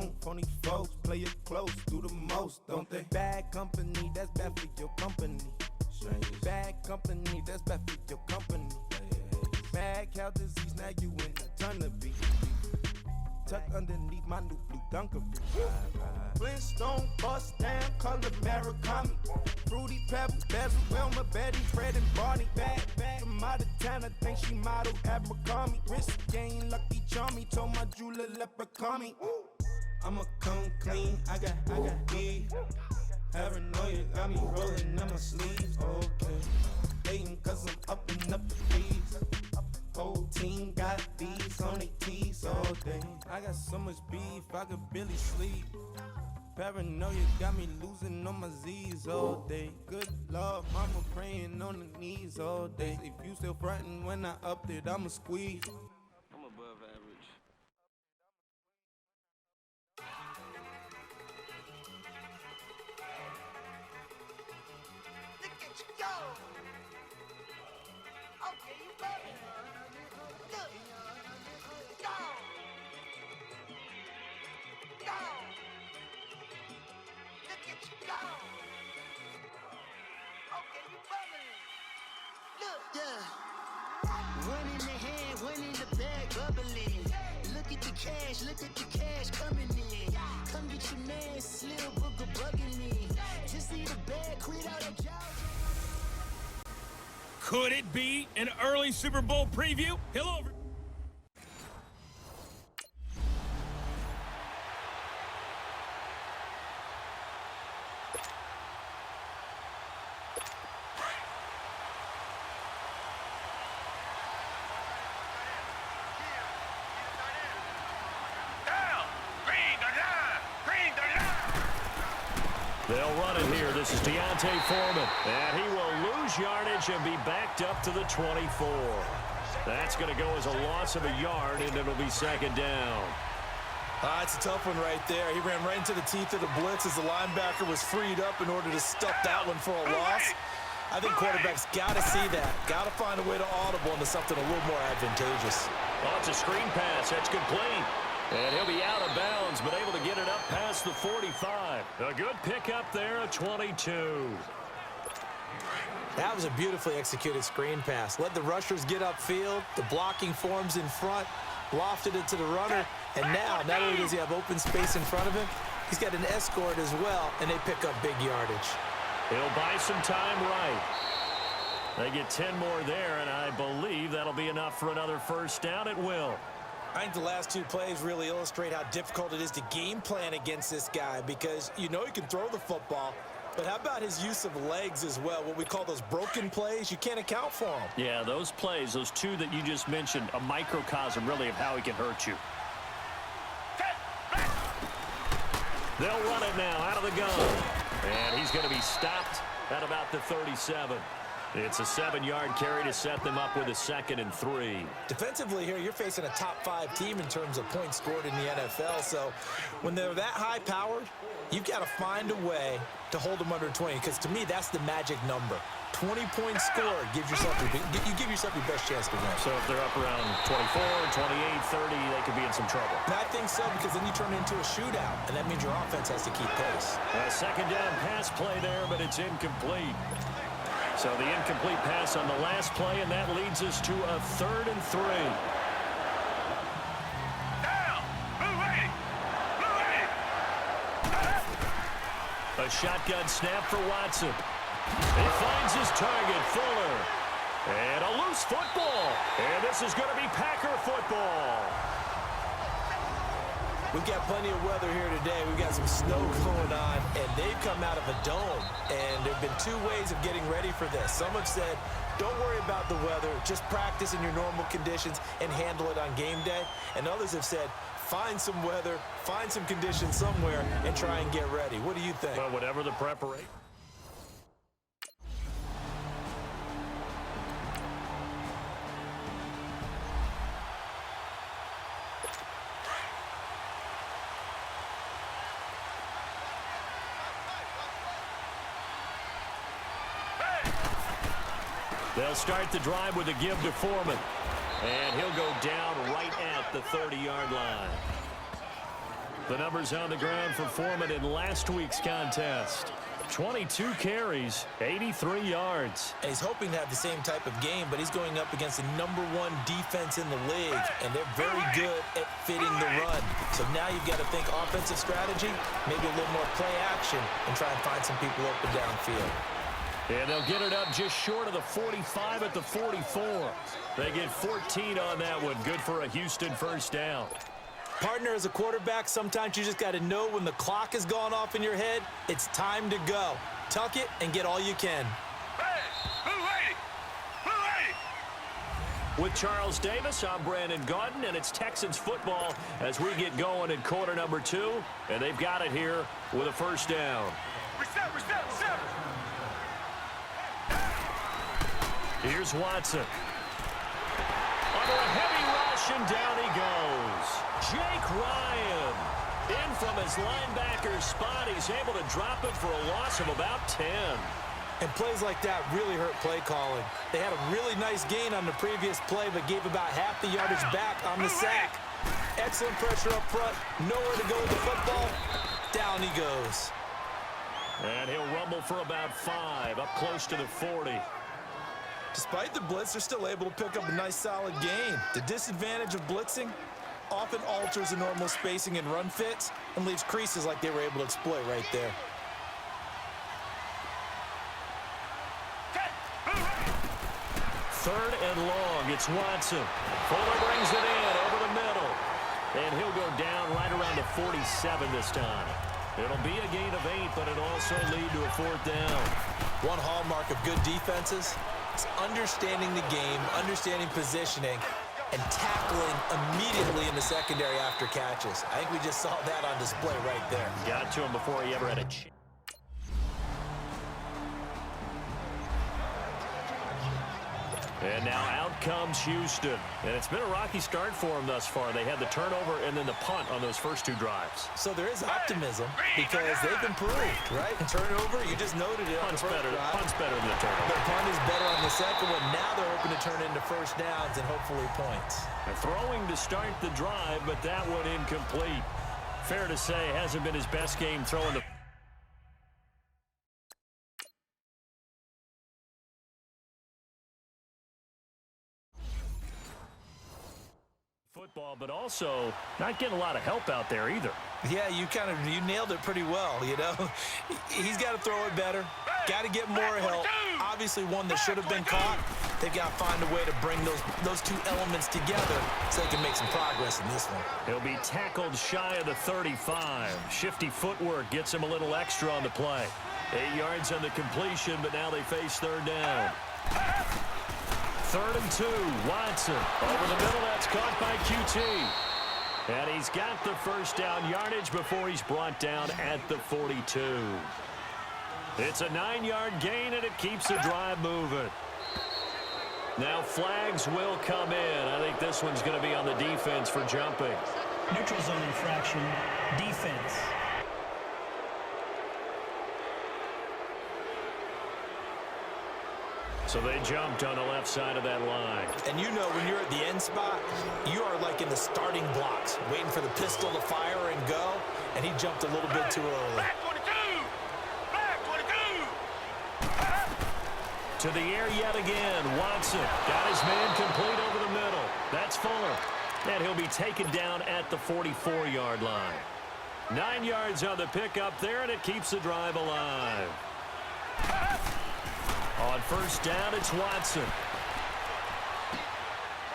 don't. Phony folks play it close, do the most, don't they? Bad company, that's bad for your company. Bad company, that's bad for your company. Mad cow disease, now you in a ton of beef. Tuck underneath my new blue Dunkerberry. Flintstone bust down, color Murakami. Fruity Pebbles, Bezel, Wilma, Betty, Fred and Barney. Bad from out of town, I think she modeled Abercrombie. Wrist game, Lucky Charmy, told my jeweler leprechaun. I'ma come clean, I got heat. Paranoia got me rolling in my sleeves, okay. Hating cause I'm up and up the fees. Whole team got these on their tees all day. I got so much beef, I could barely sleep. Paranoia got me losing on my Z's all day. Good Lord, mama praying on the knees all day. If you still frontin' when I upped it, I'ma squeeze. I'm above average. Look at you go! Okay, you better. Look! Go! Go! Look at you go! Okay, you bubbling. Look! Yeah. One in the hand, one in the bag, bubbling. Look at the cash coming in. Come get your man, Slim Booker bugging me. Just need a bag, quit out a job. Could it be an early Super Bowl preview? Hill over. They'll run it here. This is Deontay Foreman. And he will lose yardage and be backed up to the 24. That's going to go as a loss of a yard, and it'll be second down. It's a tough one right there. He ran right into the teeth of the blitz as the linebacker was freed up in order to stuff that one for a loss. I think quarterbacks got to see that. Got to find a way to audible into something a little more advantageous. Oh, it's a screen pass. That's complete. And he'll be out of bounds, but able to get it up past the 45. A good pickup there, a 22. That was a beautifully executed screen pass. Let the rushers get upfield. The blocking forms in front. Lofted it to the runner. And now, not only does he have open space in front of him, he's got an escort as well, and they pick up big yardage. He'll buy some time right. They get 10 more there, and I believe that'll be enough for another first down. It will. I think the last two plays really illustrate how difficult it is to game plan against this guy because you know he can throw the football, but how about his use of legs as well? What we call those broken plays, you can't account for them. Yeah, those plays, those two that you just mentioned, a microcosm really of how he can hurt you. They'll run it now out of the gun. And he's going to be stopped at about the 37. It's a 7-yard carry to set them up with a 2nd and 3. Defensively here, you're facing a top-5 team in terms of points scored in the NFL. So when they're that high-powered, you've got to find a way to hold them under 20. Because to me, that's the magic number. 20 points scored gives yourself you give yourself your best chance to win. So if they're up around 24, 28, 30, they could be in some trouble. And I think so because then you turn it into a shootout, and that means your offense has to keep pace. A second down pass play there, but it's incomplete. So the incomplete pass on the last play, and that leads us to a 3rd and 3. A shotgun snap for Watson. He finds his target, Fuller. And a loose football. And this is going to be Packer football. We've got plenty of weather here today. We've got some snow going on, and they've come out of a dome. And there have been two ways of getting ready for this. Some have said, don't worry about the weather. Just practice in your normal conditions and handle it on game day. And others have said, find some weather, find some conditions somewhere, and try and get ready. What do you think? Well, whatever the preparation. They'll start the drive with a give to Foreman. And he'll go down right at the 30-yard line. The numbers on the ground for Foreman in last week's contest. 22 carries, 83 yards. And he's hoping to have the same type of game, but he's going up against the #1 defense in the league, and they're very good at fitting the run. So now you've got to think offensive strategy, maybe a little more play action, and try and find some people open downfield. And they'll get it up just short of the 45 at the 44. They get 14 on that one. Good for a Houston first down. Partner, as a quarterback, sometimes you just got to know when the clock has gone off in your head, it's time to go. Tuck it and get all you can. With Charles Davis, I'm Brandon Gaudin, and it's Texans football as we get going in quarter number 2. And they've got it here with a first down. Reset. Here's Watson. Under a heavy rush, and down he goes. Jake Ryan in from his linebacker spot. He's able to drop it for a loss of about 10. And plays like that really hurt play calling. They had a really nice gain on the previous play, but gave about half the yardage back on the sack. Excellent pressure up front. Nowhere to go with the football. Down he goes. And he'll rumble for about 5, up close to the 40. Despite the blitz, they're still able to pick up a nice solid gain. The disadvantage of blitzing often alters the normal spacing and run fits and leaves creases like they were able to exploit right there. Third and long, it's Watson. Fuller brings it in over the middle. And he'll go down right around the 47 this time. It'll be a gain of 8, but it'll also lead to a 4th down. One hallmark of good defenses is understanding the game, understanding positioning, and tackling immediately in the secondary after catches. I think we just saw that on display right there. Got to him before he ever had a chance. And now out comes Houston. And it's been a rocky start for them thus far. They had the turnover and then the punt on those first 2 drives. So there is optimism because they've improved, right? Turnover, you just noted it. Punt's better than the turnover. The punt is better on the second one. Now they're hoping to turn into first downs and hopefully points. Throwing to start the drive, but that one incomplete. Fair to say, hasn't been his best game throwing the football, but also not getting a lot of help out there either. Yeah, you nailed it pretty well, you know. He's got to throw it better. Got to get more help. Obviously one that should have been caught. They've got to find a way to bring those 2 elements together so they can make some progress in this one. He'll be tackled shy of the 35. Shifty footwork gets him a little extra on the play. 8 yards on the completion, but now they face 3rd down. 3rd and 2, Watson. Over the middle, that's caught by QT. And he's got the first down yardage before he's brought down at the 42. It's a 9-yard gain, and it keeps the drive moving. Now flags will come in. I think this one's going to be on the defense for jumping. Neutral zone infraction, defense. So they jumped on the left side of that line. And you know when you're at the end spot, you are like in the starting blocks, waiting for the pistol to fire and go, and he jumped a little bit too early. Back 22! Back 22! To the air yet again. Watson got his man complete over the middle. That's Fuller. And he'll be taken down at the 44-yard line. 9 yards on the pickup there, and it keeps the drive alive. On first down, it's Watson.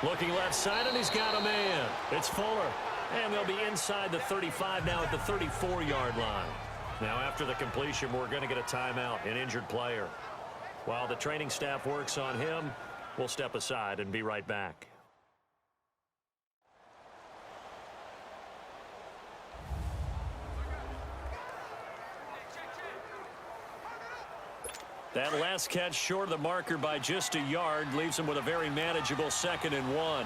Looking left side, and he's got a man. It's Fuller. And they'll be inside the 35 now at the 34-yard line. Now, after the completion, we're going to get a timeout, an injured player. While the training staff works on him, we'll step aside and be right back. That last catch short of the marker by just a yard leaves him with a very manageable 2nd and 1.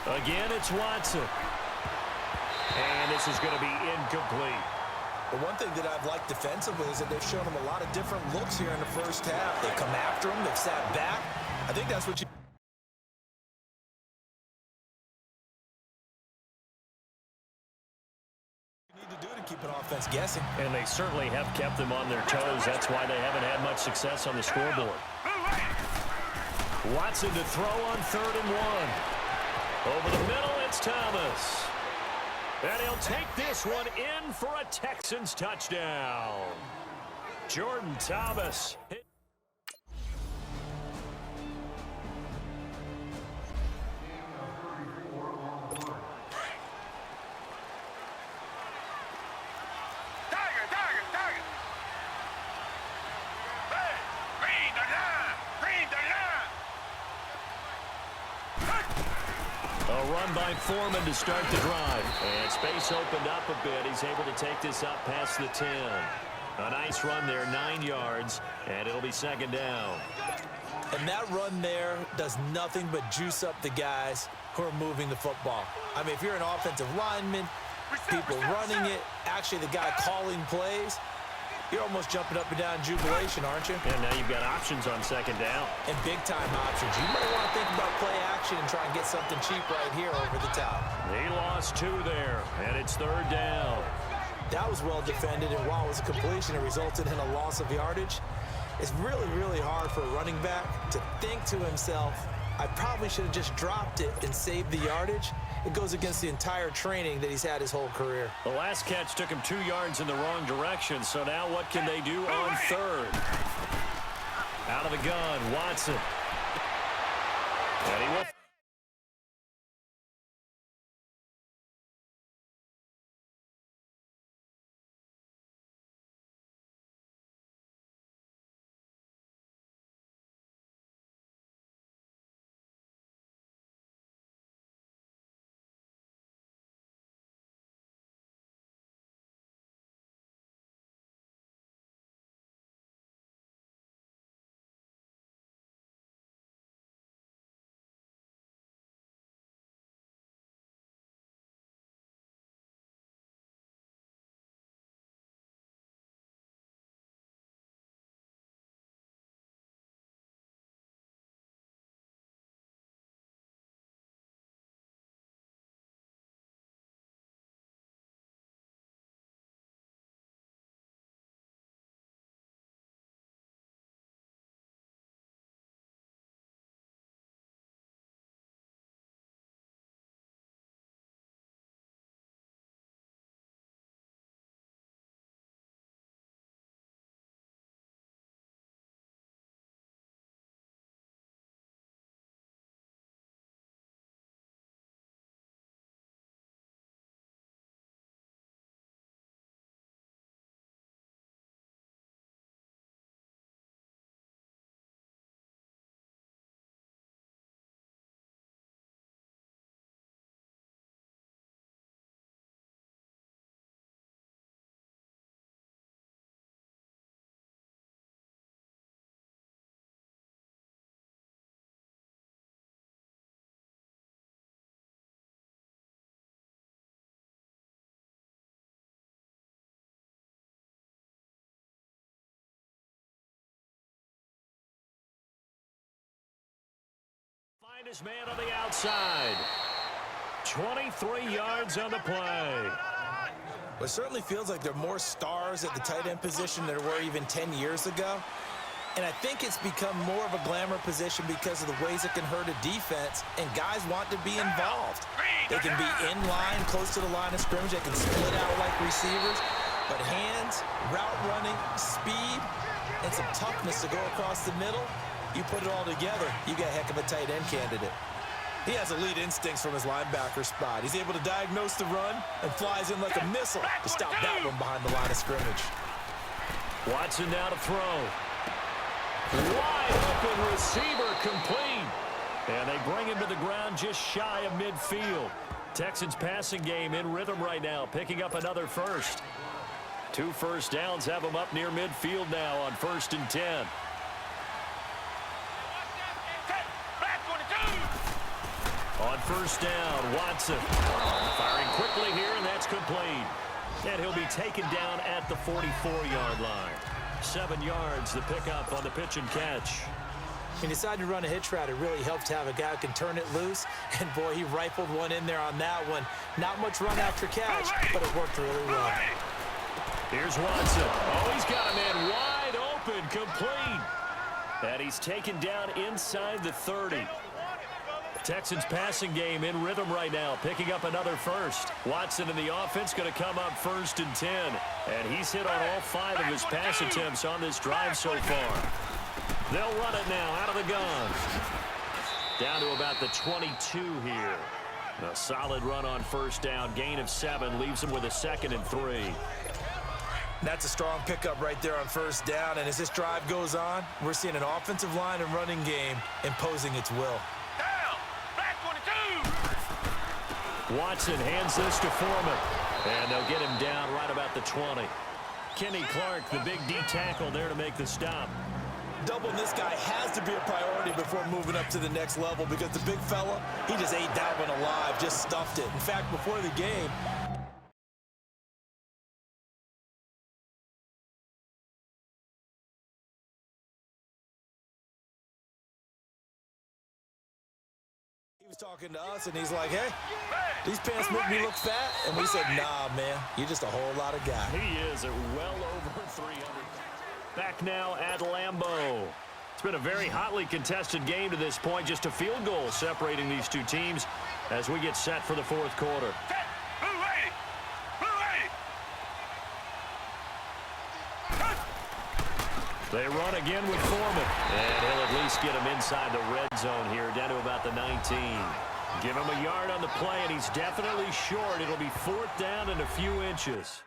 Again, it's Watson. And this is going to be incomplete. But one thing that I've liked defensively is that they've shown him a lot of different looks here in the first half. They come after him. They've sat back. I think that's what you to do to keep an offense guessing. And they certainly have kept them on their toes. That's why they haven't had much success on the scoreboard. Watson to throw on 3rd and 1. Over the middle, it's Thomas. And he'll take this one in for a Texans touchdown. Jordan Thomas. A run by Foreman to start the drive. And space opened up a bit. He's able to take this up past the 10. A nice run there, 9 yards, and it'll be 2nd down. And that run there does nothing but juice up the guys who are moving the football. I mean, if you're an offensive lineman, people running it, actually the guy calling plays, you're almost jumping up and down in jubilation, aren't you? And now you've got options on 2nd down. And big-time options. You might want to think about play action and try and get something cheap right here over the top. He lost 2 there, and it's 3rd down. That was well defended, and while it was a completion, it resulted in a loss of yardage. It's really, really hard for a running back to think to himself, I probably should have just dropped it and saved the yardage. It goes against the entire training that he's had his whole career. The last catch took him 2 yards in the wrong direction, so now what can they do on 3rd? Out of the gun, Watson. And he will. His man on the outside. 23 yards on the play. Well, it certainly feels like there are more stars at the tight end position than there were even 10 years ago. And I think it's become more of a glamour position because of the ways it can hurt a defense, and guys want to be involved. They can be in line, close to the line of scrimmage. They can split out like receivers. But hands, route running, speed, and some toughness to go across the middle, you put it all together, you got a heck of a tight end candidate. He has elite instincts from his linebacker spot. He's able to diagnose the run and flies in like a missile to stop that one behind the line of scrimmage. Watson now to throw. Wide open receiver complete. And they bring him to the ground just shy of midfield. Texans passing game in rhythm right now, picking up another first. 2 first downs have them up near midfield now on 1st and 10. On 1st down, Watson firing quickly here, and that's complete. And he'll be taken down at the 44-yard line. 7 yards, the pickup on the pitch and catch. He decided to run a hitch route. It really helps to have a guy who can turn it loose. And, boy, he rifled one in there on that one. Not much run after catch, but it worked really well. Here's Watson. Oh, he's got a man wide open, complete. And he's taken down inside the 30. Texans passing game in rhythm right now, picking up another first. Watson in the offense going to come up 1st and 10. And he's hit on all 5 of his pass attempts on this drive so far. They'll run it now out of the gun. Down to about the 22 here. A solid run on 1st down. Gain of 7 leaves him with a 2nd and 3. That's a strong pickup right there on 1st down. And as this drive goes on, we're seeing an offensive line and running game imposing its will. Watson hands this to Foreman. And they'll get him down right about the 20. Kenny Clark, the big D tackle there to make the stop. Doubling this guy has to be a priority before moving up to the next level because the big fella, he just ate that one alive, just stuffed it. In fact, before the game, he was talking to us, and he's like, hey, these pants make me look fat. And we said, nah, man, you're just a whole lot of guy. He is at well over 300. Back now at Lambeau. It's been a very hotly contested game to this point. Just a field goal separating these two teams as we get set for the 4th quarter. They run again with Foreman. And he'll at least get him inside the red zone here, down to about the 19. Give him a yard on the play, and he's definitely short. It'll be 4th down and a few inches.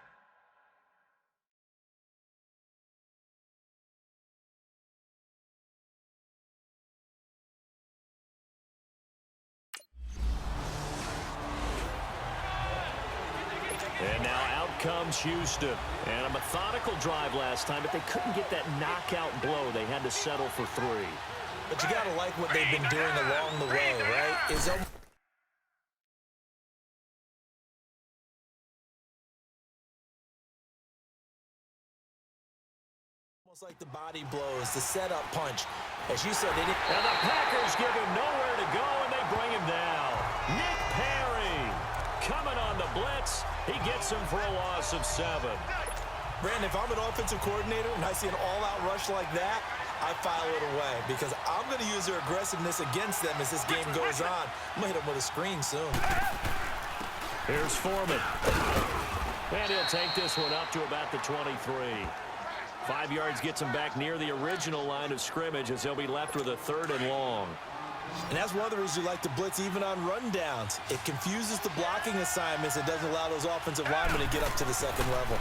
And now out comes Houston. And a methodical drive last time, but they couldn't get that knockout blow. They had to settle for 3. But you got to like what they've been doing along the way, right? It's almost like the body blows, the setup punch. As you said, they didn't. And the Packers give him nowhere to go, and they bring him down. Nick Perry coming on the blitz. He gets him for a loss of 7. Brandon, if I'm an offensive coordinator and I see an all-out rush like that, I file it away because I'm going to use their aggressiveness against them as this game goes on. I'm going to hit them with a screen soon. Here's Foreman. And he'll take this one up to about the 23. 5 yards gets him back near the original line of scrimmage as they'll be left with a 3rd and long. And that's one of the reasons you like to blitz even on rundowns. It confuses the blocking assignments. It doesn't allow those offensive linemen to get up to the 2nd level.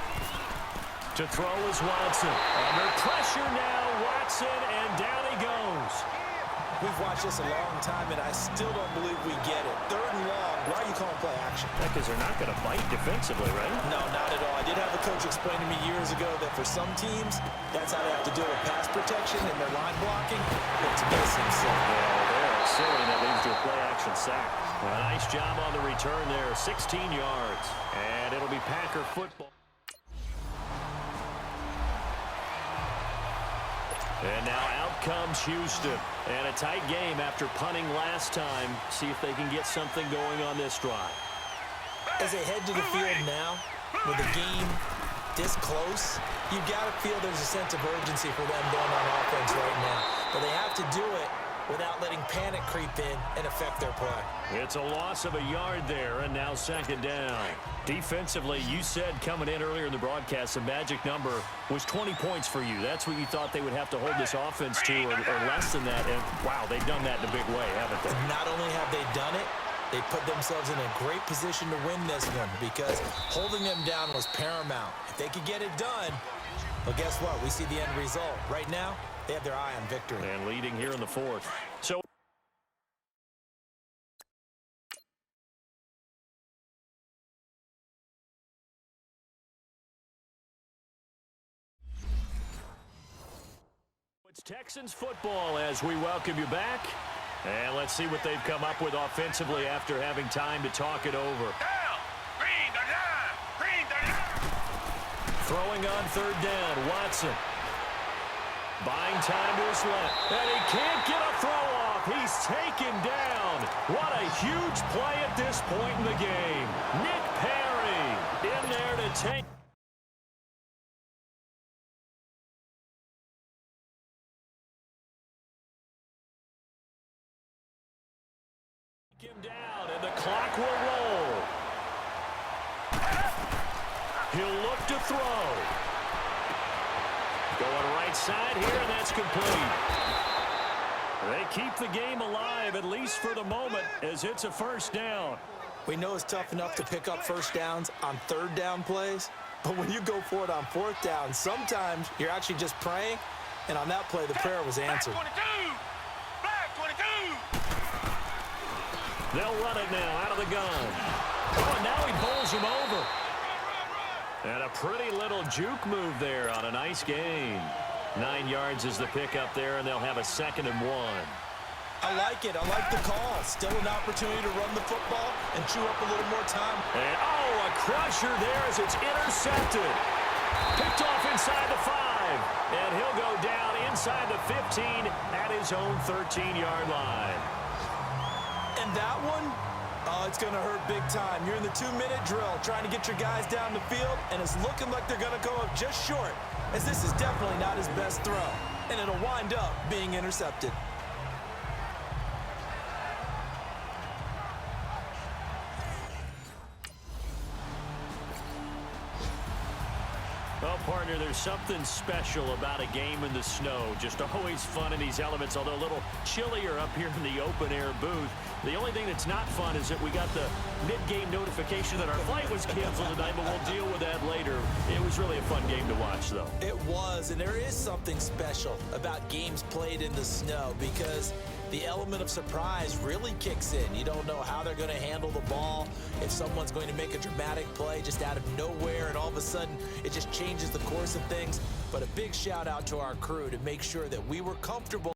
To throw is Watson. Under pressure now, Watson, and down he goes. We've watched this a long time, and I still don't believe we get it. 3rd and long. Why are you calling play action? Because they're not going to bite defensively, right? No, not at all. I did have a coach explain to me years ago that for some teams, that's how they have to deal with pass protection and their line blocking. But to me, it seems silly. Yeah, silly, and that leads to a play-action sack. A nice job on the return there, 16 yards. And it'll be Packer football. And now out comes Houston. And a tight game after punting last time. See if they can get something going on this drive. As they head to the field now, with the game this close, you've got to feel there's a sense of urgency for them going on offense right now. But they have to do it without letting panic creep in and affect their play. It's a loss of a yard there, and now 2nd down. Defensively, you said coming in earlier in the broadcast, the magic number was 20 points for you. That's what you thought they would have to hold this offense to, or less than that. And, wow, they've done that in a big way, haven't they? Not only have they done it, they put themselves in a great position to win this one because holding them down was paramount. If they could get it done, well, guess what? We see the end result. Right now, they have their eye on victory. And leading here in the 4th. So it's Texans football as we welcome you back. And let's see what they've come up with offensively after having time to talk it over. Throwing on 3rd down, Watson. Buying time to his left. And he can't get a throw off. He's taken down. What a huge play at this point in the game. Nick Perry in there to take him down, and the clock will roll. He'll look to throw. Going right side here, and that's complete. They keep the game alive, at least for the moment, as it's a first down. We know it's tough enough to pick up first downs on third down plays, but when you go for it on fourth down, sometimes you're actually just praying, and on that play, the prayer was answered. Black 22! Black 22! They'll run it now out of the gun. Oh, and now he bowls him over. And a pretty little juke move there on a nice gain. 9 yards is the pickup there, and they'll have a 2nd and 1. I like it. I like the call. Still an opportunity to run the football and chew up a little more time. And, oh, a crusher there as it's intercepted. Picked off inside the 5. And he'll go down inside the 15 at his own 13-yard line. And that one, oh, it's going to hurt big time. You're in the 2-minute drill trying to get your guys down the field, and it's looking like they're going to go up just short, as this is definitely not his best throw, and it'll wind up being intercepted. Well, partner, there's something special about a game in the snow. Just always fun in these elements, although a little chillier up here in the open-air booth. The only thing that's not fun is that we got the mid-game notification that our flight was canceled tonight, but we'll deal with that later. It was really a fun game to watch, though. It was, and there is something special about games played in the snow because the element of surprise really kicks in. You don't know how they're going to handle the ball, if someone's going to make a dramatic play just out of nowhere, and all of a sudden it just changes the course of things. But a big shout out to our crew to make sure that we were comfortable